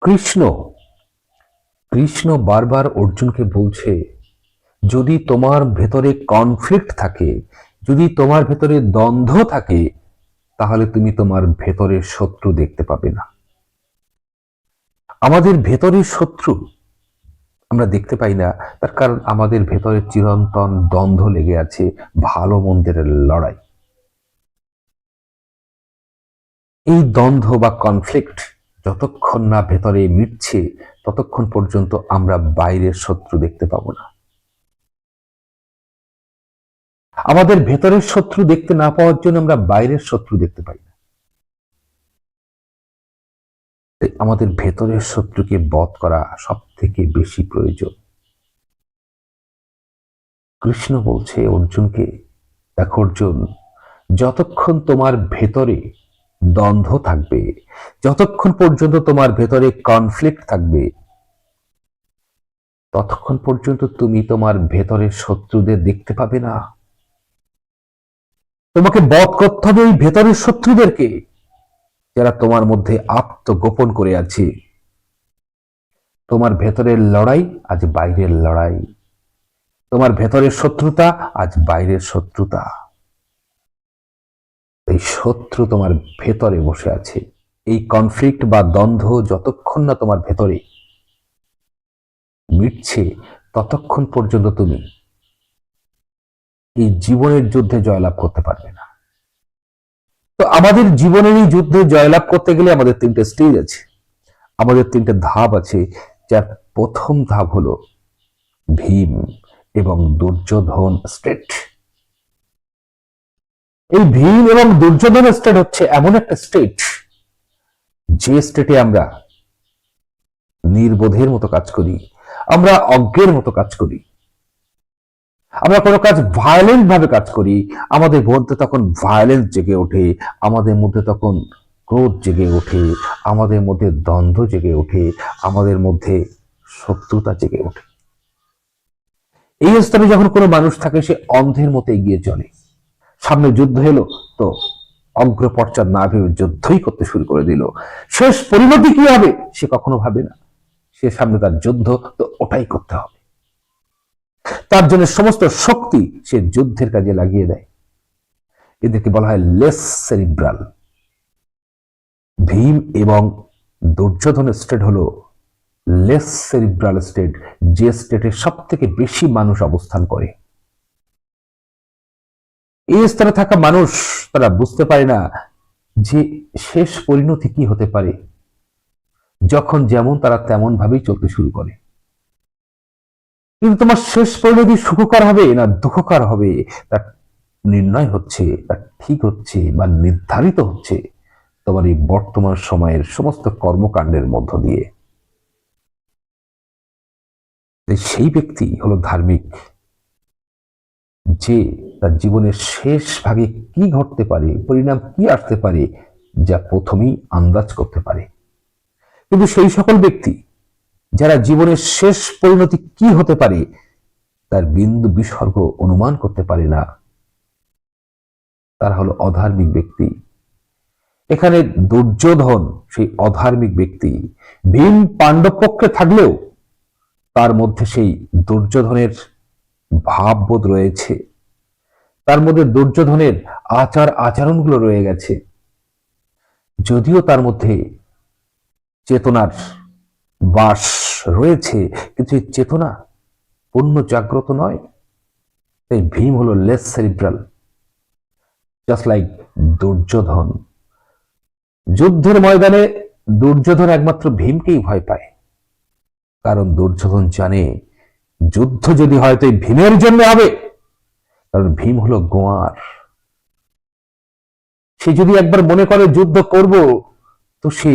কৃষ্ণ কৃষ্ণ বারবার অর্জুনকে বলছে, যদি তোমার ভেতরে কনফ্লিক্ট থাকে, যদি তোমার ভেতরে দ্বন্দ্ব থাকে, তাহলে তুমি তোমার ভেতরের শত্রু দেখতে পাবে না। আমাদের ভেতরের শত্রু আমরা দেখতে পাই না, তার কারণ আমাদের ভেতরে চিরন্তন দ্বন্দ্ব লেগে আছে, ভালো মন্দের লড়াই। এই দ্বন্দ্ব বা কনফ্লিক্ট যতক্ষণ না ভেতরে মিটছে, ততক্ষণ পর্যন্ত আমরা বাইরের শত্রু দেখতে পাবো না। আমাদের ভেতরের শত্রু দেখতে না পাওয়ার জন্য আমরা বাইরের শত্রু দেখতে পাই না। আমাদের ভেতরের শত্রুকে বধ করা সব থেকে বেশি প্রয়োজন। কৃষ্ণ বলছে অর্জুনকে, দেখো অর্জুন, যতক্ষণ তোমার ভেতরে দ্বন্দ্ব থাকবে, যতক্ষণ পর্যন্ত তোমার ভেতরে কনফ্লিক্ট থাকবে, ততক্ষণ পর্যন্ত তুমি তোমার ভেতরের শত্রুদের দেখতে পাবে না। তোমাকে বধ করতে হবে এই ভেতরের শত্রুদেরকে, যারা তোমার মধ্যে আত্মগোপন করে আছে। তোমার ভেতরের লড়াই আজ বাইরের লড়াই, তোমার ভেতরের শত্রুতা আজ বাইরের শত্রুতা। এই শত্রু তোমার ভেতরে বসে আছে। এই কনফ্লিক্ট বা দ্বন্দ্ব যতক্ষণ না তোমার ভেতরে মিটছে, ততক্ষণ পর্যন্ত তুমি এই জীবনের যুদ্ধে জয়লাভ করতে পারবে না। তো আমাদের জীবনের এই যুদ্ধে জয়লাভ করতে গেলে আমাদের তিনটে স্টেজ আছে, আমাদের তিনটে ধাপ আছে। যার প্রথম ধাপ হলো ভীম এবং দুর্যোধন স্টেট। এই ভীম এবং দুর্যোধন স্টেট হচ্ছে এমন একটা স্টেট, যে স্টেটে আমরা নির্বোধের মতো কাজ করি, আমরা অজ্ঞের মতো কাজ করি, আমরা কোনো কাজ ভায়োলেন্ট ভাবে কাজ করি। আমাদের মধ্যে তখন ভায়োলেন্স জেগে ওঠে, আমাদের মধ্যে তখন ক্রোধ জেগে ওঠে, আমাদের মধ্যে দ্বন্দ্ব জেগে ওঠে, আমাদের মধ্যে শত্রুতা জেগে ওঠে। এই স্তরে যখন কোনো মানুষ থাকে, সে অন্ধের মতো এগিয়ে চলে। সামনে যুদ্ধ এলো তো অগ্রপশ্চাৎ না ভেবে যুদ্ধই করতে শুরু করে দিল। শেষ পরিণতি কি হবে সে কখনো ভাবে না। সে সামনে তার যুদ্ধ, তো ওটাই করতে হবে। তার জন্য সমস্ত শক্তি সে যুদ্ধের কাজে লাগিয়ে দেয়। এদেরকে বলা হয় লেস সেরিব্রাল। ভীম এবং দুর্যোধনের স্টেট হলো লেস সেরিব্রাল স্টেট, যে স্টেটে সব থেকে বেশি মানুষ অবস্থান করে। এই স্তরে থাকা মানুষ তারা বুঝতে পারে না যে শেষ পরিণতি কি হতে পারে। যখন যেমন তারা তেমন ভাবেই চলতে শুরু করে। কিন্তু তোমার শেষ পরিণতি সুখকর হবে না দুঃখকর হবে, তার নির্ণয় হচ্ছে, তার ঠিক হচ্ছে বা নির্ধারিত হচ্ছে তোমার এই বর্তমান সময়ের সমস্ত কর্মকাণ্ডের মধ্য দিয়ে। সেই ব্যক্তি হলো ধার্মিক, যে তার জীবনের শেষ ভাগে কি ঘটতে পারে, পরিণাম কি আসতে পারে, যা প্রথমেই আন্দাজ করতে পারে। কিন্তু সেই সকল ব্যক্তি যারা জীবনের শেষ পরিণতি কি হতে পারে তার বিন্দু বিসর্গ অনুমান করতে পারে না, তারা হলো অধার্মিক ব্যক্তি। এখানে দুর্যোধন সেই অধার্মিক ব্যক্তি। ভীম পাণ্ডব পক্ষে থাকলেও তার মধ্যে সেই দুর্যোধনের ভাববোধ রয়েছে, তার মধ্যে দুর্যোধনের আচার আচরণগুলো রয়ে গেছে। যদিও তার মধ্যে চেতনার বাস রয়েছে, কিন্তু এই চেতনা পূর্ণ জাগ্রত নয়। তাই ভীম হলো less cerebral, just like Duryodhan. যুদ্ধের ময়দানে দুর্যোধন একমাত্র ভীমকেই ভয় পায়, কারণ দুর্যোধন জানে যুদ্ধ যদি হয় তো ভীমের জন্য হবে, কারণ ভীম হলো গোয়ার। সে যদি একবার মনে করে যুদ্ধ করব, তো সে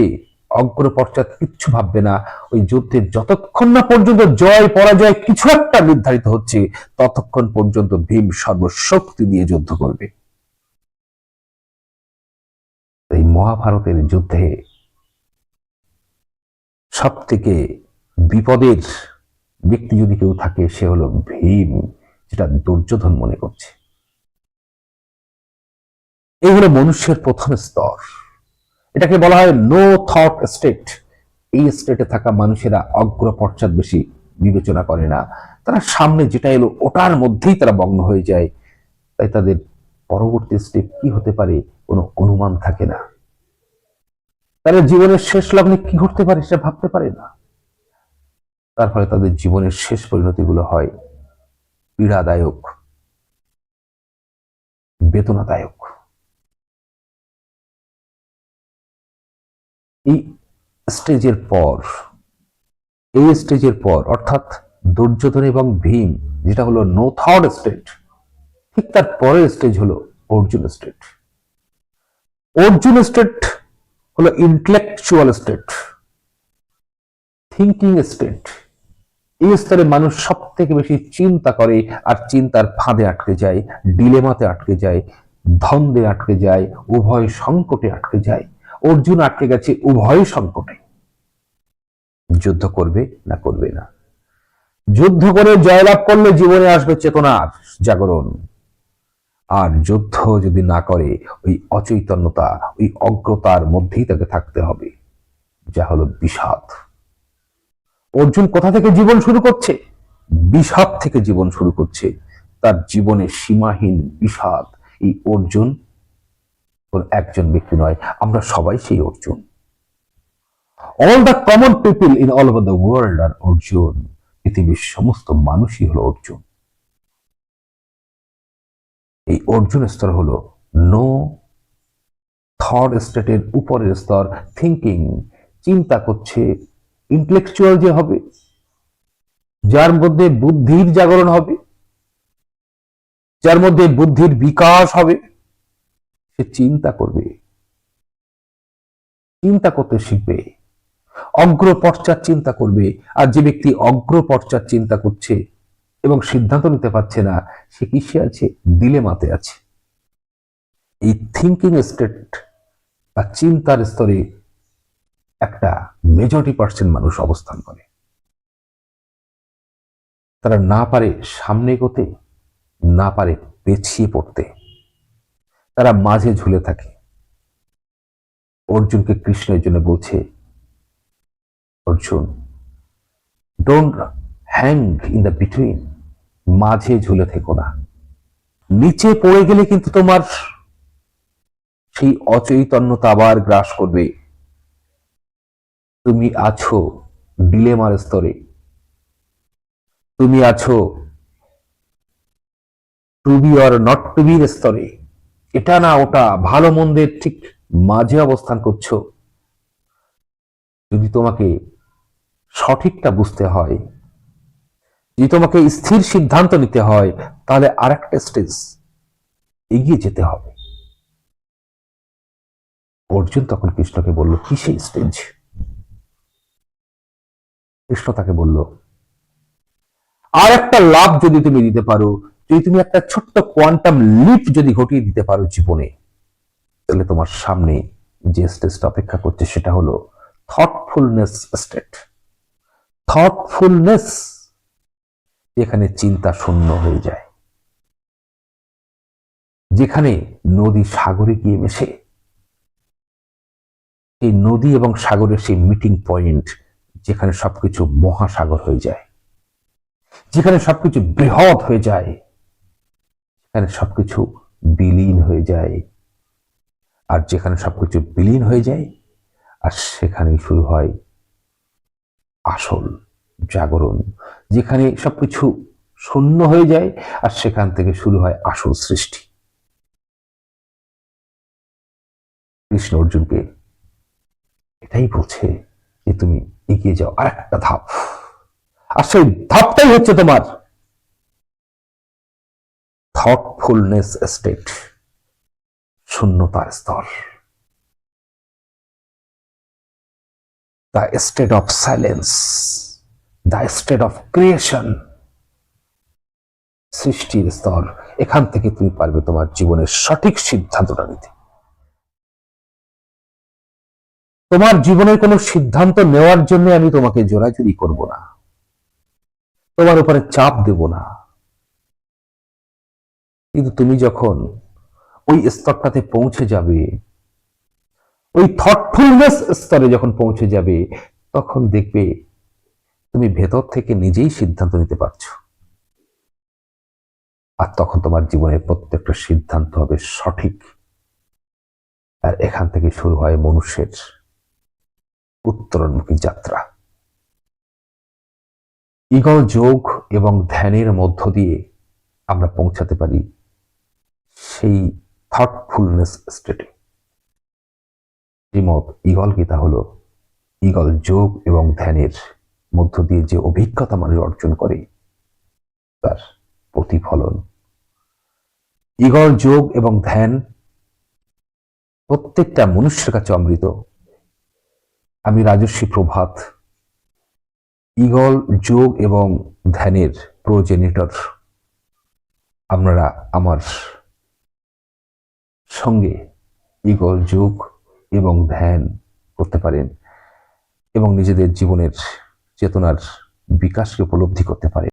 অগ্রপশ্চাৎ কিচ্ছু ভাববে না। ওই যুদ্ধে যতক্ষণ না পর্যন্ত জয় পরাজয় কিছু একটা নির্ধারিত হচ্ছে, ততক্ষণ পর্যন্ত ভীম সর্বশক্তি দিয়ে যুদ্ধ করবে। এই মহাভারতের যুদ্ধে সব থেকে বিপদের ব্যক্তি যদি কেউ থাকে, সে হলো ভীম, যেটা দুর্যোধন মনে করছে। এই হলো মনুষ্যের প্রথম স্তর। এটাকে বলা হয় নো থট স্টেট। এই স্টেটে থাকা মানুষেরা অগ্র পশ্চাৎ বেশি বিবেচনা করে না, তারা সামনে যেটা এলো ওটার মধ্যেই তারা মগ্ন হয়ে যায়। তাই তাদের পরবর্তী স্টেপ কি হতে পারে কোনো অনুমান থাকে না। তাদের জীবনের শেষ লগ্নে কি ঘটতে পারে সেটা ভাবতে পারে না। তার ফলে তাদের জীবনের শেষ পরিণতিগুলো হয় পীড়াদায়ক, বেদনাদায়ক। এই স্টেজের পর অর্থাৎ দুর্যোধন এবং ভীম, যেটা হলো নো থট স্টেট, ঠিক তার পরের স্টেজ হলো অর্জুন স্টেট। অর্জুন স্টেট হলো ইন্টেলেকচুয়াল স্টেট, থিঙ্কিং স্টেট। এই স্তরে মানুষ সব থেকে বেশি চিন্তা করে আর চিন্তার ফাঁদে আটকে যায়, ডিলেমাতে আটকে যায়, দ্বন্দ্বে আটকে যায়, উভয় সংকটে আটকে যায়। অর্জুন আটকে গেছে উভয় সংকটে। যুদ্ধ করবে না করবে না, যুদ্ধ করে জয়লাভ করলে জীবনে আসবে চেতনার জাগরণ, আর যুদ্ধ যদি না করে ওই অচৈতন্যতা, ওই অজ্ঞতার মধ্যেই তাকে থাকতে হবে, যা হলো বিষাদ। অর্জুন কোথা থেকে জীবন শুরু করছে? বিষাদ থেকে জীবন শুরু করছে। তার জীবনে সীমাহীন বিষাদ। এই অর্জুন একজন ব্যক্তি নয়, আমরা সবাই সেই Arjun. All the common people in all over the world আর অর্জুন। পৃথিবীর সমস্ত মানুষই হলো অর্জুন। এই অর্জুন স্তর হলো নো থট স্টেটের উপরের স্তর, থিঙ্কিং, চিন্তা করছে, ইন্টেলেকচুয়াল যে হবে, যার মধ্যে বুদ্ধির জাগরণ হবে, যার মধ্যে বুদ্ধির বিকাশ হবে, সে চিন্তা করবে, চিন্তা করতে শিখবে, অগ্র পশ্চাৎ চিন্তা করবে। আর যে ব্যক্তি অগ্র পশ্চাৎ চিন্তা করছে এবং সিদ্ধান্ত নিতে পারছে না, সে কিসে আছে? ডিলেমাতে আছে। এই থিঙ্কিং স্টেট বা চিন্তার স্তরে একটা মেজরিটি% মানুষ অবস্থান করে। তারা না পারে সামনে এগোতে, না পারে পেছিয়ে পড়তে, তারা মাঝে ঝুলে থাকে। অর্জুনকে কৃষ্ণ এর জন্য বলছে, Arjun, don't hang in the between, মাঝে ঝুলে থেকো না। নিচে পড়ে গেলে কিন্তু তোমার সেই অচৈতন্যতা আবার গ্রাস করবে। তুমি আছো ডিলেমার স্তরে, তুমি আছো to be or not to বির স্তরে, এটা না ওটা, ভালো মন্দের ঠিক মাঝে অবস্থান করছো। যদি তোমাকে সঠিকটা বুঝতে হয়, যদি তোমাকে স্থির সিদ্ধান্ত নিতে হয়, তাহলে আরেকটা স্টেজ এগিয়ে যেতে হবে। অর্জুন তখন কৃষ্ণকে বলল, কি সেই স্টেজ? কৃষ্ণ তাকে বলল, আর একটা লাভ যদি তুমি দিতে পারো, যদি তুমি একটা ছোট্ট কোয়ান্টাম লিপ যদি ঘটিয়ে দিতে পারো জীবনে, তাহলে তোমার সামনে যে স্টেজটা অপেক্ষা করছে সেটা হলো থটফুলনেস স্টেট। থটফুলনেস, যেখানে চিন্তা শূন্য হয়ে যায়, যেখানে নদী সাগরে গিয়ে মেশে, এই নদী এবং সাগরের সেই মিটিং পয়েন্ট, যেখানে সবকিছু মহাসাগর হয়ে যায়, যেখানে সবকিছু বৃহৎ হয়ে যায়, যেখানে সবকিছু বিলীন হয়ে যায়। আর যেখানে সবকিছু বিলীন হয়ে যায়, আর সেখানেই শুরু হয় আসল জাগরণ। যেখানে সবকিছু শূন্য হয়ে যায়, আর সেখান থেকে শুরু হয় আসল সৃষ্টি। কৃষ্ণ অর্জুনকে এটাই বলছে যে তুমি এগিয়ে যাও আর একটা ধাপ, আর সেই ধাপটাই হচ্ছে তোমার থটফুলনেস স্টেট, শূন্যতার স্তর, the state of silence, the state of creation, সৃষ্টির স্তর। এখান থেকে তুমি পারবে তোমার জীবনের সঠিক সিদ্ধান্তটা নিতে। তোমার জীবনের কোনো সিদ্ধান্ত নেওয়ার জন্য আমি তোমাকে জোরাজুরি করব না, তোমার উপরে চাপ দেব না। কিন্তু তুমি যখন ওই স্তরটাতে পৌঁছে যাবে, ওই থটফুলনেস স্তরে যখন পৌঁছে যাবে, তখন দেখবে তুমি ভেতর থেকে নিজেই সিদ্ধান্ত নিতে পারছো। আর তখন তোমার জীবনের প্রত্যেকটা সিদ্ধান্ত হবে সঠিক। আর এখান থেকে শুরু হয় মনুষ্যের উত্তরণমুখী যাত্রা। ঈগল যোগ এবং ধ্যানের মধ্য দিয়ে আমরা পৌঁছাতে পারি সেই থটফুলনেস স্টেটে। শ্রীমদ ঈগল গীতা হলো ঈগল যোগ এবং ধ্যানের মধ্য দিয়ে যে অভিজ্ঞতা মানুষ অর্জন করে তার প্রতিফলন। ঈগল যোগ এবং ধ্যান প্রত্যেকটা মনুষ্যের কাছে অমৃত। আমি রাজর্ষি প্রভাত ঈগল যোগ এবং ধ্যানের প্রোজেনিটর। আপনারা আমার সঙ্গে ঈগল যোগ এবং ধ্যান করতে পারেন এবং নিজেদের জীবনের চেতনার বিকাশকে উপলব্ধি করতে পারেন।